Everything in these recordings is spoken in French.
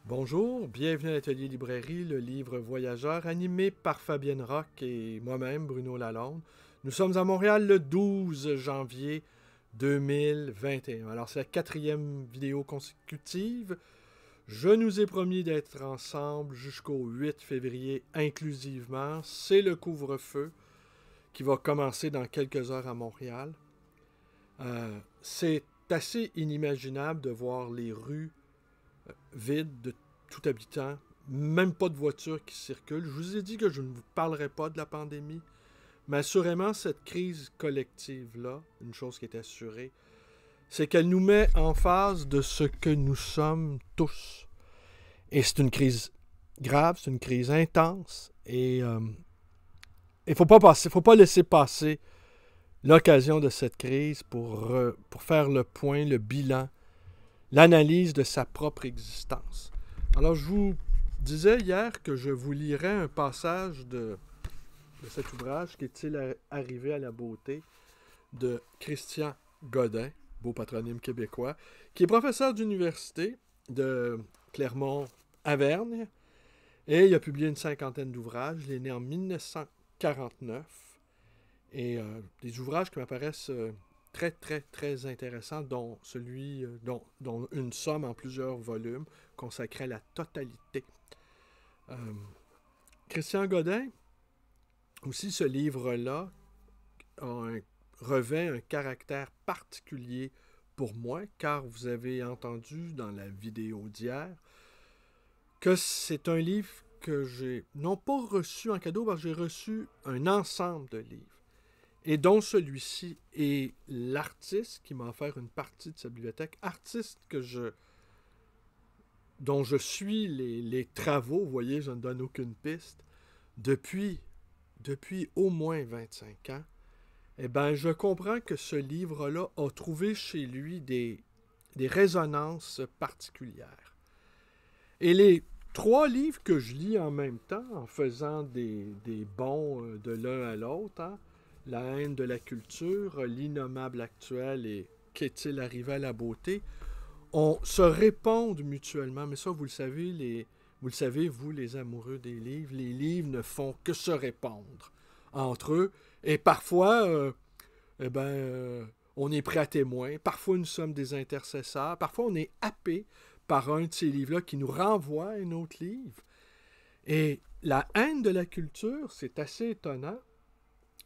Bonjour, bienvenue à l'Atelier Librairie, le livre voyageur, animé par Fabienne Roch et moi-même, Bruno Lalonde. Nous sommes à Montréal le 12 janvier 2021. Alors, c'est la 4e vidéo consécutive. Je nous ai promis d'être ensemble jusqu'au 8 février inclusivement. C'est le couvre-feu qui va commencer dans quelques heures à Montréal. C'est assez inimaginable de voir les rues vide de tout habitant, même pas de voitures qui circulent. Je vous ai dit que je ne vous parlerai pas de la pandémie, mais assurément, cette crise collective-là, une chose qui est assurée, c'est qu'elle nous met en face de ce que nous sommes tous. Et c'est une crise grave, c'est une crise intense, et il faut pas laisser passer l'occasion de cette crise pour faire le point, le bilan, l'analyse de sa propre existence. Alors, je vous disais hier que je vous lirais un passage de cet ouvrage qui est-il arrivé à la beauté de Christian Godin, beau patronyme québécois, qui est professeur d'université de Clermont-Auvergne, et il a publié une 50aine d'ouvrages. Il est né en 1949, et des ouvrages qui m'apparaissent très, très, très intéressant, dont celui, dont une somme en plusieurs volumes consacrée à la totalité. Christian Godin, aussi ce livre-là, revêt un caractère particulier pour moi, car vous avez entendu dans la vidéo d'hier que c'est un livre que j'ai non pas reçu en cadeau, parce que j'ai reçu un ensemble de livres, et dont celui-ci est l'artiste qui m'a offert une partie de sa bibliothèque, artiste dont je suis les travaux, vous voyez, je ne donne aucune piste, depuis au moins 25 ans. Eh bien, je comprends que ce livre-là a trouvé chez lui des résonances particulières. Et les 3 livres que je lis en même temps, en faisant des bonds de l'un à l'autre, hein, La haine de la culture, L'innommable actuel et Qu'est-il arrivé à la beauté, se répondent mutuellement. Mais ça, vous le savez, vous, les amoureux des livres, les livres ne font que se répondre entre eux. Et parfois, on est prêt à témoin. Parfois, nous sommes des intercesseurs. Parfois, on est happé par un de ces livres-là qui nous renvoie à un autre livre. Et La haine de la culture, c'est assez étonnant.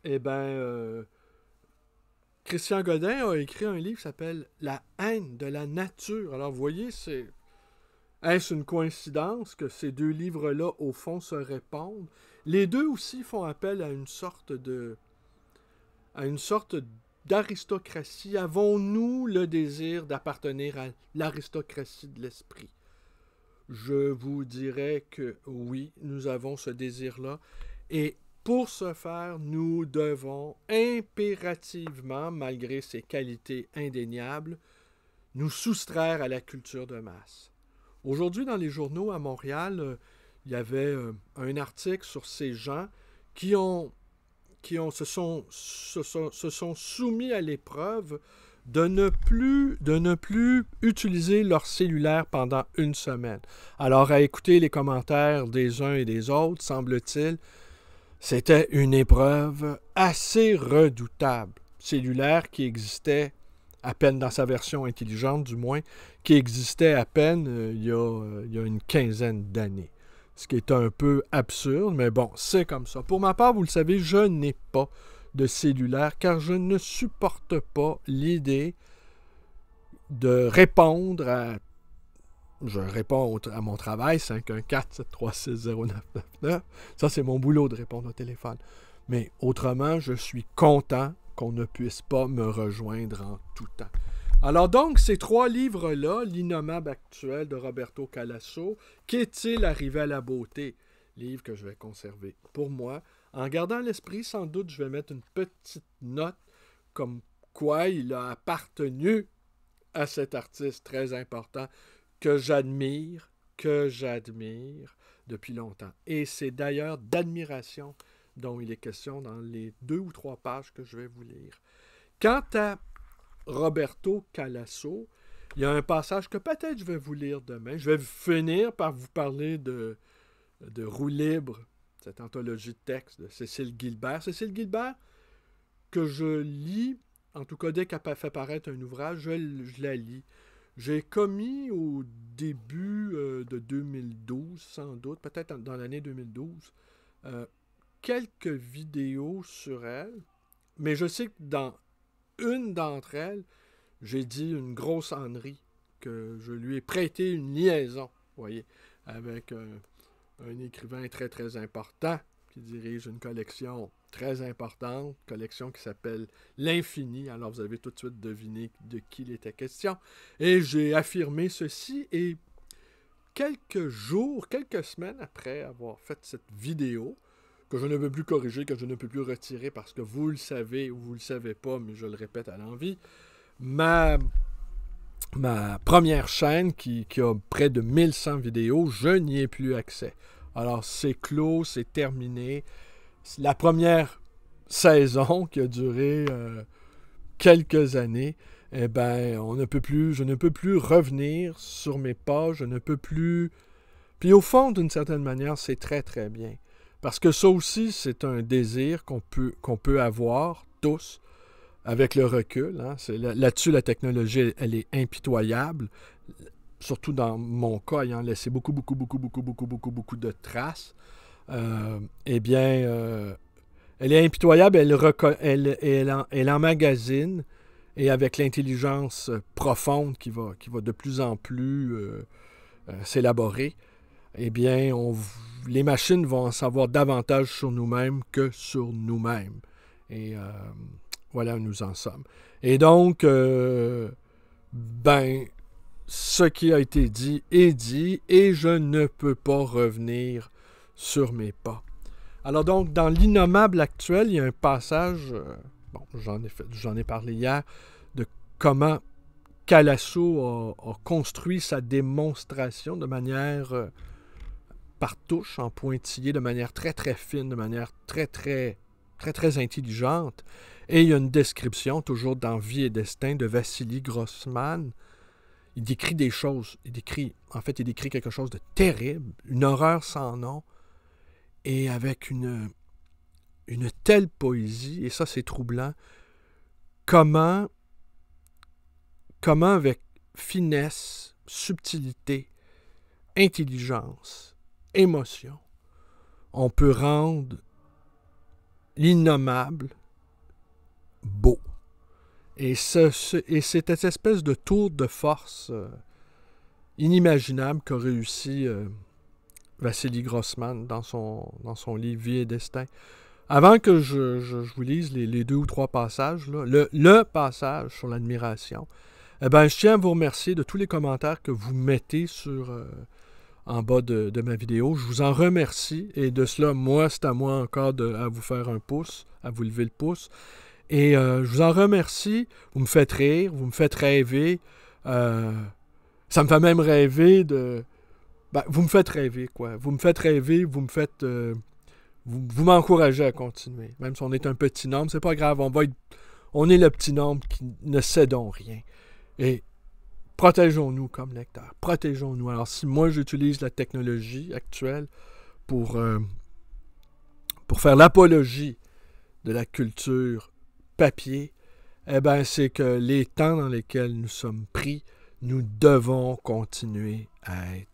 Eh bien, Christian Godin a écrit un livre qui s'appelle La haine de la nature. Alors, vous voyez, est-ce une coïncidence que ces 2 livres-là, au fond, se répondent? Les 2 aussi font appel à une sorte d'aristocratie. Avons-nous le désir d'appartenir à l'aristocratie de l'esprit? Je vous dirais que oui, nous avons ce désir-là. Et pour ce faire, nous devons impérativement, malgré ses qualités indéniables, nous soustraire à la culture de masse. Aujourd'hui, dans les journaux à Montréal, il y avait un article sur ces gens qui se sont soumis à l'épreuve de ne plus utiliser leur cellulaire pendant une semaine. Alors, à écouter les commentaires des uns et des autres, semble-t-il, c'était une épreuve assez redoutable. Cellulaire qui existait à peine dans sa version intelligente, du moins, qui existait à peine il y a une quinzaine d'années. Ce qui est un peu absurde, mais bon, c'est comme ça. Pour ma part, vous le savez, je n'ai pas de cellulaire car je ne supporte pas l'idée de répondre à... Je réponds à mon travail, 514-736-0999. Ça, c'est mon boulot de répondre au téléphone. Mais autrement, je suis content qu'on ne puisse pas me rejoindre en tout temps. Alors donc, ces 3 livres-là, L'innommable actuel de Roberto Calasso, Qu'est-il arrivé à la beauté? Livre que je vais conserver pour moi. En gardant à l'esprit, sans doute, je vais mettre une petite note comme quoi il a appartenu à cet artiste très important que j'admire depuis longtemps. Et c'est d'ailleurs d'admiration dont il est question dans les 2 ou 3 pages que je vais vous lire. Quant à Roberto Calasso, Il y a un passage que peut-être je vais vous lire demain. Je vais finir par vous parler de Roue libre, cette anthologie de textes de Cécile Guilbert. Cécile Guilbert, que je lis, en tout cas dès qu'elle fait paraître un ouvrage, je la lis. J'ai commis au début de 2012, sans doute, peut-être dans l'année 2012, quelques vidéos sur elle, mais je sais que dans une d'entre elles, j'ai dit une grosse ânerie, que je lui ai prêté une liaison, vous voyez, avec un écrivain très très important qui dirige une collection très importante, collection qui s'appelle L'Infini. Alors vous avez tout de suite deviné de qui il était question. Et j'ai affirmé ceci, et quelques jours, quelques semaines après avoir fait cette vidéo, que je ne peux plus corriger, que je ne peux plus retirer parce que vous le savez ou vous ne le savez pas, mais je le répète à l'envi, ma première chaîne qui a près de 1100 vidéos, je n'y ai plus accès. Alors c'est clos, c'est terminé. La première saison qui a duré quelques années, eh ben, je ne peux plus revenir sur mes pas, je ne peux plus... Puis au fond, d'une certaine manière, c'est très très bien. Parce que ça aussi, c'est un désir qu'on peut avoir tous, avec le recul. Hein. Là-dessus, la technologie, elle est impitoyable. Surtout dans mon cas, ayant laissé beaucoup de traces. Eh bien, elle est impitoyable, elle emmagasine, et avec l'intelligence profonde qui va de plus en plus s'élaborer, eh bien, les machines vont en savoir davantage sur nous-mêmes que sur nous-mêmes. Et voilà où nous en sommes. Et donc, ce qui a été dit est dit, et je ne peux pas revenir sur mes pas. Alors donc, dans l'Innommable actuel, il y a un passage, j'en ai parlé hier, de comment Calasso a construit sa démonstration de manière par touche, en pointillé, de manière très très fine, de manière très très très très intelligente. Et il y a une description, toujours dans Vie et Destin, de Vassili Grossman. Il décrit des choses, il décrit quelque chose de terrible, une horreur sans nom, et avec une telle poésie, et ça c'est troublant, comment avec finesse, subtilité, intelligence, émotion, on peut rendre l'innommable beau. Et c'est cette espèce de tour de force inimaginable qu'a réussi Vassili Grossman dans son livre Vie et Destin. Avant que je vous lise les 2 ou 3 passages, là, le passage sur l'admiration, eh ben, je tiens à vous remercier de tous les commentaires que vous mettez en bas de ma vidéo. Je vous en remercie, et de cela, c'est à moi encore à vous faire un pouce, à vous lever le pouce. Et je vous en remercie. Vous me faites rire, vous me faites rêver. Ça me fait même rêver de... vous me faites rêver, quoi. Vous me faites rêver, vous m'encouragez à continuer. Même si on est un petit nombre, c'est pas grave. On est le petit nombre qui ne cédons rien. Et protégeons-nous comme lecteurs. Protégeons-nous. Alors, si moi, j'utilise la technologie actuelle pour faire l'apologie de la culture papier, eh bien, c'est que les temps dans lesquels nous sommes pris, nous devons continuer à être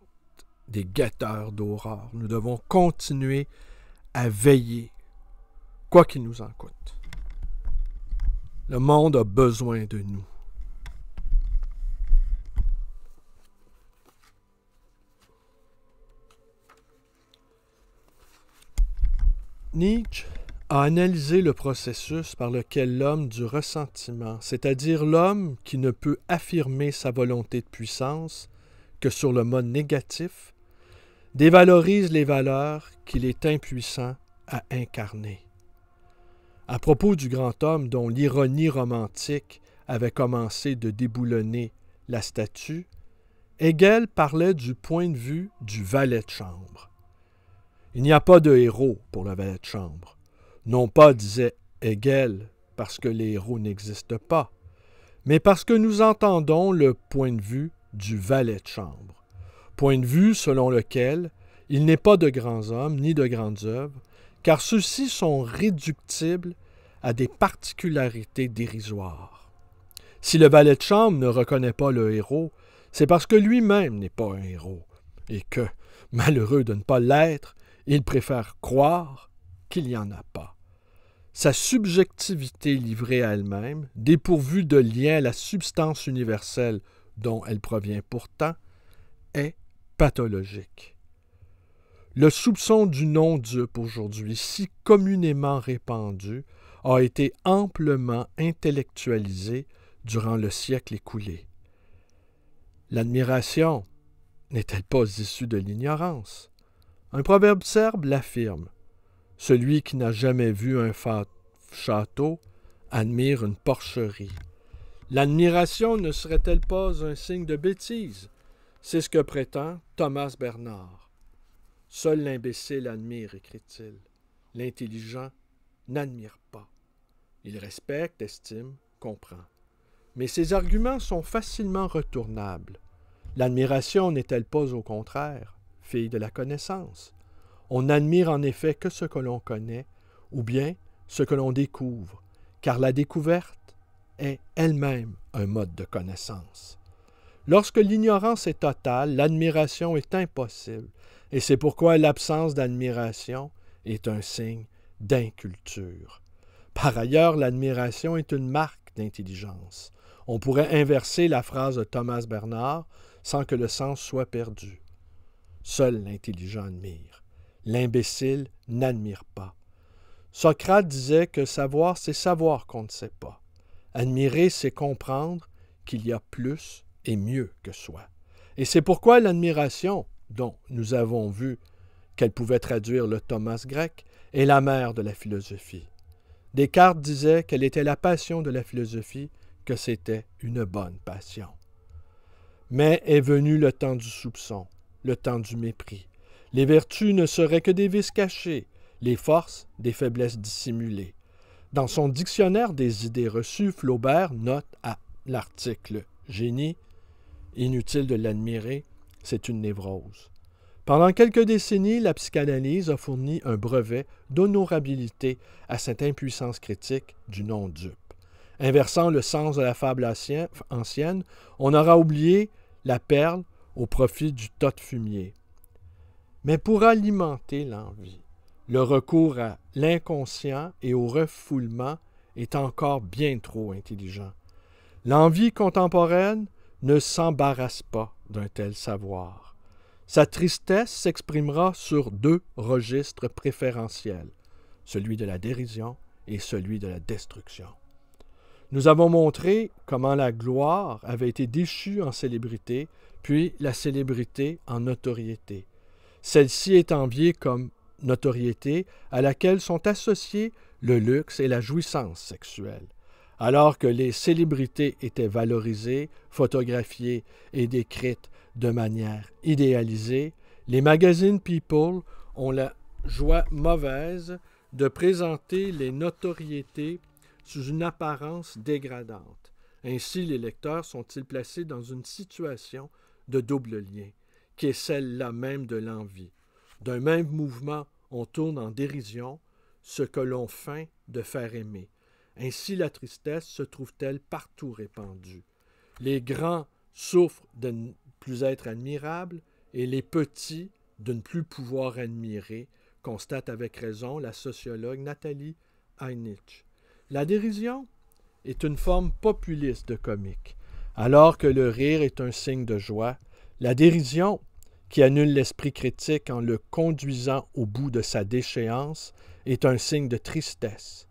des guetteurs d'aurore. Nous devons continuer à veiller, quoi qu'il nous en coûte. Le monde a besoin de nous. Nietzsche a analysé le processus par lequel l'homme du ressentiment, c'est-à-dire l'homme qui ne peut affirmer sa volonté de puissance que sur le mode négatif, dévalorise les valeurs qu'il est impuissant à incarner. À propos du grand homme dont l'ironie romantique avait commencé de déboulonner la statue, Hegel parlait du point de vue du valet de chambre. Il n'y a pas de héros pour le valet de chambre. Non pas, disait Hegel, parce que les héros n'existent pas, mais parce que nous entendons le point de vue du valet de chambre, point de vue selon lequel il n'est pas de grands hommes ni de grandes œuvres, car ceux-ci sont réductibles à des particularités dérisoires. Si le valet de chambre ne reconnaît pas le héros, c'est parce que lui-même n'est pas un héros, et que, malheureux de ne pas l'être, il préfère croire qu'il n'y en a pas. Sa subjectivité livrée à elle-même, dépourvue de lien à la substance universelle dont elle provient pourtant, est pathologique. Le soupçon du non-dupe aujourd'hui, si communément répandu, a été amplement intellectualisé durant le siècle écoulé. L'admiration n'est-elle pas issue de l'ignorance? Un proverbe serbe l'affirme. Celui qui n'a jamais vu un château admire une porcherie. L'admiration ne serait-elle pas un signe de bêtise? C'est ce que prétend Thomas Bernard. Seul l'imbécile admire, écrit-il. L'intelligent n'admire pas. Il respecte, estime, comprend. Mais ces arguments sont facilement retournables. L'admiration n'est-elle pas au contraire fille de la connaissance? On n'admire en effet que ce que l'on connaît, ou bien ce que l'on découvre, car la découverte est elle-même un mode de connaissance. Lorsque l'ignorance est totale, l'admiration est impossible, et c'est pourquoi l'absence d'admiration est un signe d'inculture. Par ailleurs, l'admiration est une marque d'intelligence. On pourrait inverser la phrase de Thomas Bernard sans que le sens soit perdu. Seul l'intelligent admire. L'imbécile n'admire pas. Socrate disait que savoir, c'est savoir qu'on ne sait pas. Admirer, c'est comprendre qu'il y a plus et mieux que soi. Et c'est pourquoi l'admiration, dont nous avons vu qu'elle pouvait traduire le Thomas grec, est la mère de la philosophie. Descartes disait qu'elle était la passion de la philosophie, que c'était une bonne passion. Mais est venu le temps du soupçon, le temps du mépris. Les vertus ne seraient que des vices cachés, les forces des faiblesses dissimulées. Dans son dictionnaire des idées reçues, Flaubert note à l'article « Génie », inutile de l'admirer, c'est une névrose. Pendant quelques décennies, la psychanalyse a fourni un brevet d'honorabilité à cette impuissance critique du non-dupe. Inversant le sens de la fable ancienne, on aura oublié la perle au profit du tas de fumier. Mais pour alimenter l'envie, le recours à l'inconscient et au refoulement est encore bien trop intelligent. L'envie contemporaine ne s'embarrasse pas d'un tel savoir. Sa tristesse s'exprimera sur deux registres préférentiels, celui de la dérision et celui de la destruction. Nous avons montré comment la gloire avait été déchue en célébrité, puis la célébrité en notoriété. Celle-ci est enviée comme notoriété à laquelle sont associés le luxe et la jouissance sexuelle. Alors que les célébrités étaient valorisées, photographiées et décrites de manière idéalisée, les magazines People ont la joie mauvaise de présenter les notoriétés sous une apparence dégradante. Ainsi, les lecteurs sont-ils placés dans une situation de double lien, qui est celle-là même de l'envie. D'un même mouvement, on tourne en dérision ce que l'on feint de faire aimer. Ainsi, la tristesse se trouve-t-elle partout répandue. Les grands souffrent de ne plus être admirables et les petits de ne plus pouvoir admirer, constate avec raison la sociologue Nathalie Heinich. La dérision est une forme populiste de comique. Alors que le rire est un signe de joie, la dérision, qui annule l'esprit critique en le conduisant au bout de sa déchéance, est un signe de tristesse.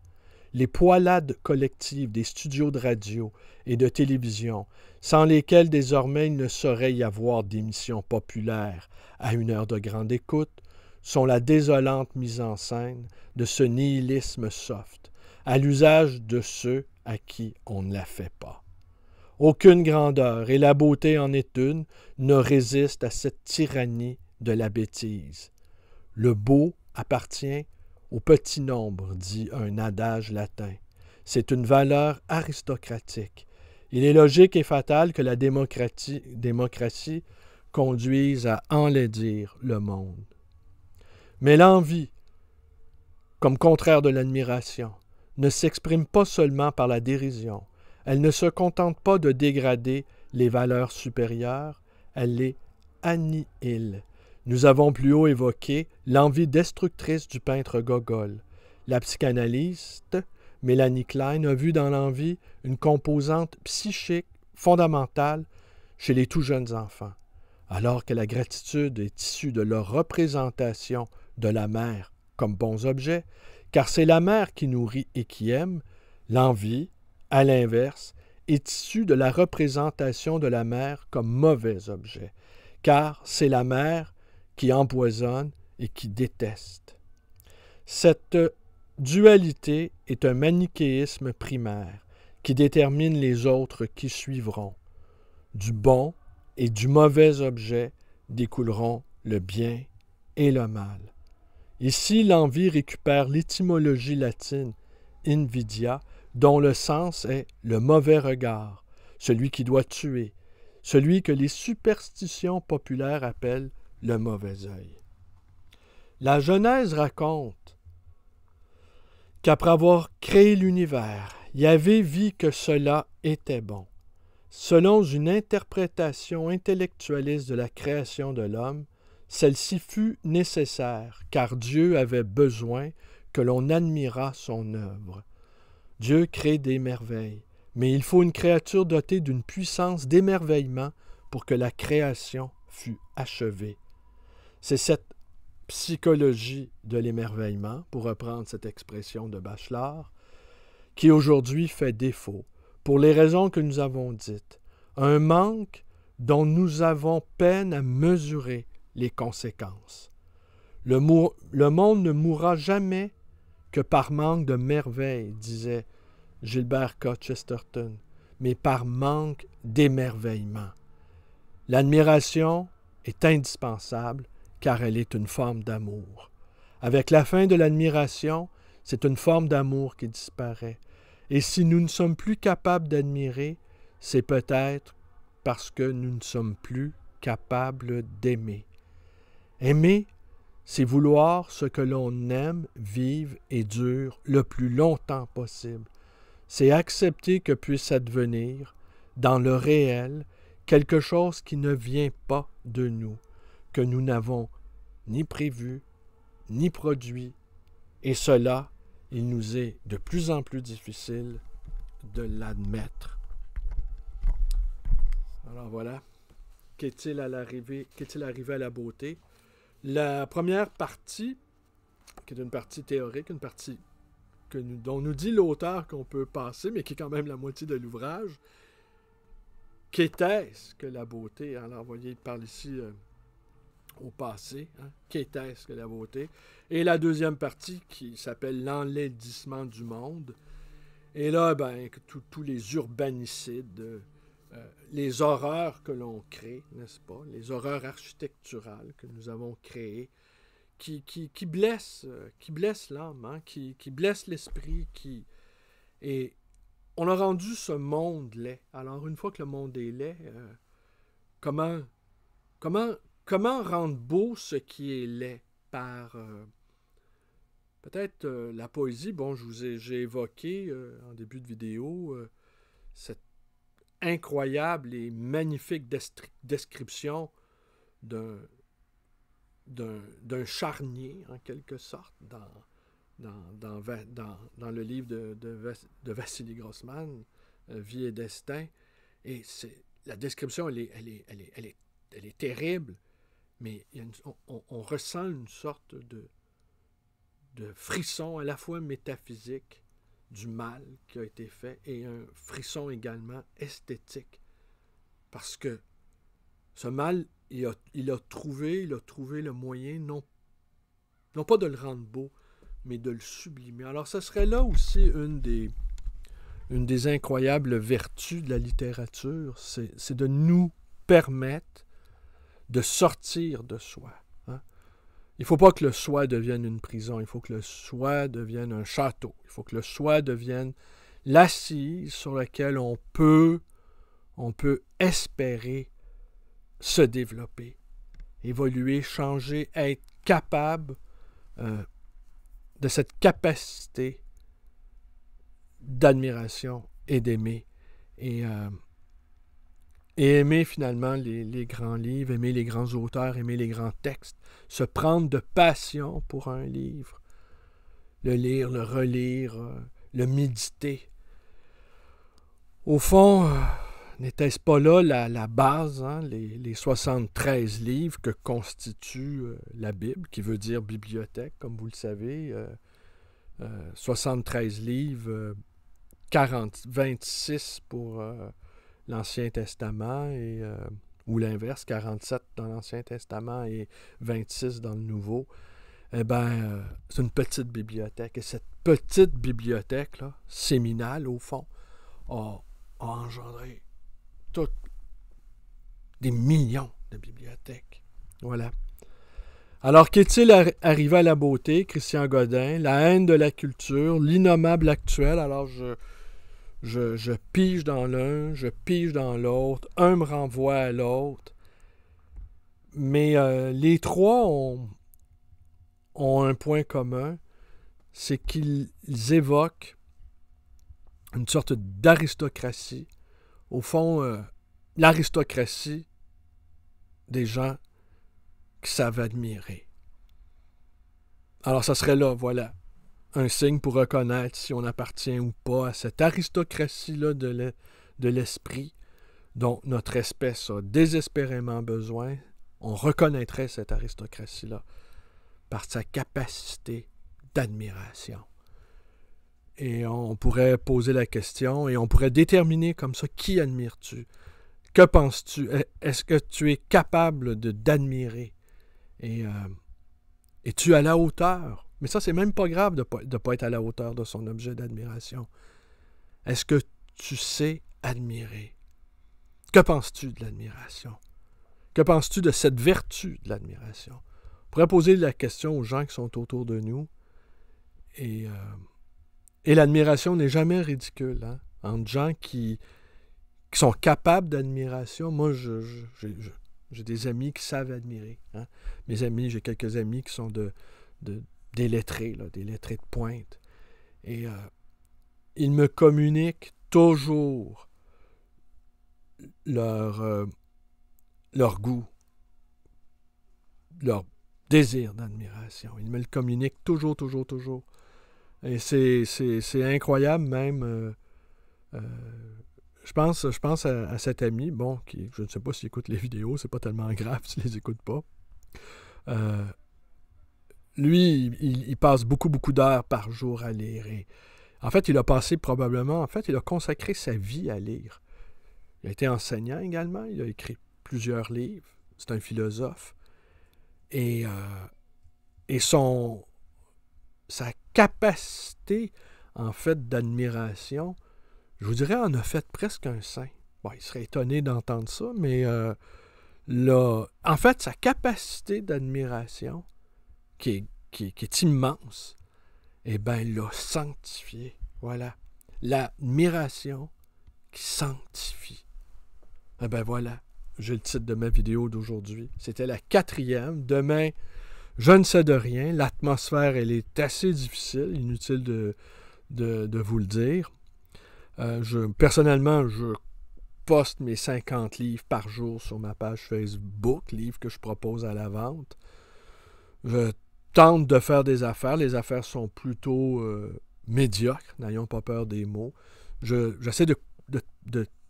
Les poilades collectives des studios de radio et de télévision, sans lesquelles désormais il ne saurait y avoir d'émissions populaires à une heure de grande écoute, sont la désolante mise en scène de ce nihilisme soft, à l'usage de ceux à qui on ne la fait pas. Aucune grandeur, et la beauté en est une, ne résiste à cette tyrannie de la bêtise. Le beau appartient au petit nombre, dit un adage latin. C'est une valeur aristocratique Il est logique et fatal que la démocratie conduise à enlaidir le monde. Mais l'envie, comme contraire de l'admiration, ne s'exprime pas seulement par la dérision. Elle ne se contente pas de dégrader les valeurs supérieures, elle les annihile. Nous avons plus haut évoqué l'envie destructrice du peintre Gogol. La psychanalyste Mélanie Klein a vu dans l'envie une composante psychique fondamentale chez les tout jeunes enfants. Alors que la gratitude est issue de leur représentation de la mère comme bons objets, car c'est la mère qui nourrit et qui aime, l'envie, à l'inverse, est issue de la représentation de la mère comme mauvais objet, car c'est la mère qui empoisonne et qui déteste. Cette dualité est un manichéisme primaire qui détermine les autres qui suivront. Du bon et du mauvais objet découleront le bien et le mal. Ici, l'envie récupère l'étymologie latine invidia, dont le sens est le mauvais regard, celui qui doit tuer, celui que les superstitions populaires appellent le mauvais œil. La Genèse raconte qu'après avoir créé l'univers, Yahvé vit que cela était bon. Selon une interprétation intellectualiste de la création de l'homme, celle-ci fut nécessaire, car Dieu avait besoin que l'on admirât son œuvre. Dieu crée des merveilles, mais il faut une créature dotée d'une puissance d'émerveillement pour que la création fût achevée. C'est cette psychologie de l'émerveillement, pour reprendre cette expression de Bachelard, qui aujourd'hui fait défaut, pour les raisons que nous avons dites, un manque dont nous avons peine à mesurer les conséquences. Le monde ne mourra jamais que par manque de merveille, disait Gilbert K. Chesterton, mais par manque d'émerveillement. L'admiration est indispensable car elle est une forme d'amour. Avec la fin de l'admiration, c'est une forme d'amour qui disparaît. Et si nous ne sommes plus capables d'admirer, c'est peut-être parce que nous ne sommes plus capables d'aimer. Aimer, c'est vouloir ce que l'on aime vive et dure le plus longtemps possible. C'est accepter que puisse advenir, dans le réel, quelque chose qui ne vient pas de nous, que nous n'avons ni prévu, ni produit, et cela, il nous est de plus en plus difficile de l'admettre. Alors voilà, qu'est-il arrivé à la beauté? La première partie, qui est une partie théorique, une partie dont nous dit l'auteur qu'on peut passer, mais qui est quand même la moitié de l'ouvrage, qu'était-ce que la beauté? Alors, vous voyez, il parle ici au passé. Hein? Qu'était-ce que la beauté? Et la deuxième partie qui s'appelle l'enlaidissement du monde. Et là, tous les urbanicides, les horreurs que l'on crée, n'est-ce pas? Les horreurs architecturales que nous avons créées, qui blessent l'âme, hein? qui blessent l'esprit, et on a rendu ce monde laid. Alors, une fois que le monde est laid, comment rendre beau ce qui est laid? Par peut-être la poésie. Bon, j'ai évoqué en début de vidéo cette incroyable et magnifique description d'un charnier, en quelque sorte, dans le livre de Vassili Grossman, Vie et destin. Et la description, elle est terrible, mais on ressent une sorte de frisson à la fois métaphysique du mal qui a été fait et un frisson également esthétique. Parce que ce mal, il a trouvé le moyen, non pas de le rendre beau, mais de le sublimer. Alors, ce serait là aussi une des incroyables vertus de la littérature, c'est de nous permettre de sortir de soi. Hein? Il ne faut pas que le soi devienne une prison, il faut que le soi devienne un château, il faut que le soi devienne l'assise sur laquelle on peut on peut espérer se développer, évoluer, changer, être capable de cette capacité d'admiration et d'aimer. Et aimer finalement les grands livres, aimer les grands auteurs, aimer les grands textes, se prendre de passion pour un livre, le lire, le relire, le méditer. Au fond, n'était-ce pas là la base, hein, les 73 livres que constitue la Bible, qui veut dire bibliothèque, comme vous le savez, 73 livres, 26 pour l'Ancien Testament, ou l'inverse, 47 dans l'Ancien Testament et 26 dans le Nouveau. Eh bien, c'est une petite bibliothèque. Et cette petite bibliothèque-là, séminale au fond, a engendré toutes des millions de bibliothèques. Voilà. Alors, qu'est-il arrivé à la beauté, Christian Godin, la haine de la culture, l'innommable actuel? Alors, je pige dans l'un, je pige dans l'autre, un me renvoie à l'autre. Mais les trois ont un point commun, c'est qu'ils évoquent une sorte d'aristocratie. Au fond, l'aristocratie des gens qui savent admirer. Alors, ça serait là, voilà, un signe pour reconnaître si on appartient ou pas à cette aristocratie-là de l'esprit dont notre espèce a désespérément besoin. On reconnaîtrait cette aristocratie-là par sa capacité d'admiration. Et on pourrait poser la question et on pourrait déterminer comme ça, qui admires-tu? Que penses-tu? Est-ce que tu es capable d'admirer? Et es-tu à la hauteur? Mais ça, c'est même pas grave de ne pas être à la hauteur de son objet d'admiration. Est-ce que tu sais admirer? Que penses-tu de l'admiration? Que penses-tu de cette vertu de l'admiration? On pourrait poser la question aux gens qui sont autour de nous. Et l'admiration n'est jamais ridicule. Hein? Entre gens qui sont capables d'admiration, moi, j'ai des amis qui savent admirer. Hein? Mes amis, j'ai quelques amis qui sont des lettrés, là, des lettrés de pointe. Et ils me communiquent toujours leur goût, leur désir d'admiration. Ils me le communiquent toujours. Et c'est incroyable même. Je pense à cet ami, bon, qui, je ne sais pas s'il écoute les vidéos, c'est pas tellement grave s'il les écoute pas. Lui, il passe beaucoup d'heures par jour à lire. Et, en fait, il a consacré sa vie à lire. Il a été enseignant également, il a écrit plusieurs livres, c'est un philosophe. Et sa capacité, en fait, d'admiration, je vous dirais, en a fait presque un saint. Bon, il serait étonné d'entendre ça, mais en fait, sa capacité d'admiration, qui est immense, eh bien, l'a sanctifié. Voilà. L'admiration qui sanctifie. Eh bien, voilà. J'ai le titre de ma vidéo d'aujourd'hui. C'était la 4e. Demain, je ne sais de rien. L'atmosphère, elle est assez difficile. Inutile de vous le dire. Personnellement, je poste mes 50 livres par jour sur ma page Facebook, livres que je propose à la vente. Je tente de faire des affaires. Les affaires sont plutôt médiocres, n'ayons pas peur des mots. J'essaie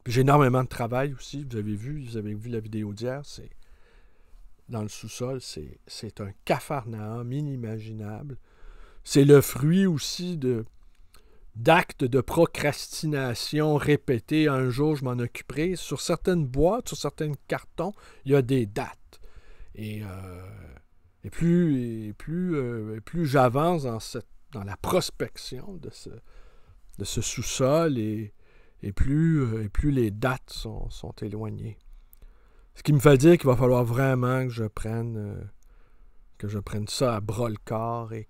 j'ai énormément de travail aussi. Vous avez vu la vidéo d'hier, c'est dans le sous-sol, c'est un capharnaüm inimaginable. C'est le fruit aussi d'actes de procrastination répétés. Un jour, je m'en occuperai. Sur certaines boîtes, sur certains cartons, il y a des dates. Et plus j'avance dans la prospection de ce sous-sol, et plus les dates sont éloignées. Ce qui me fait dire qu'il va falloir vraiment que je prenne ça à bras-le-corps et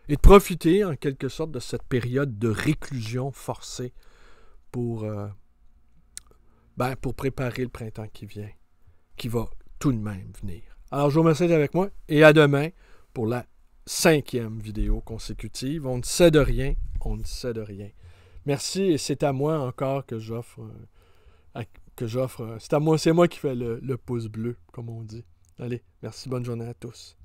de profiter en quelque sorte de cette période de réclusion forcée pour pour préparer le printemps qui vient, qui va tout de même venir. Alors, je vous remercie d'être avec moi et à demain pour la 5e vidéo consécutive. On ne sait de rien, on ne sait de rien. Merci et c'est à moi encore que j'offre... c'est moi qui fais le pouce bleu, comme on dit. Allez, merci, bonne journée à tous.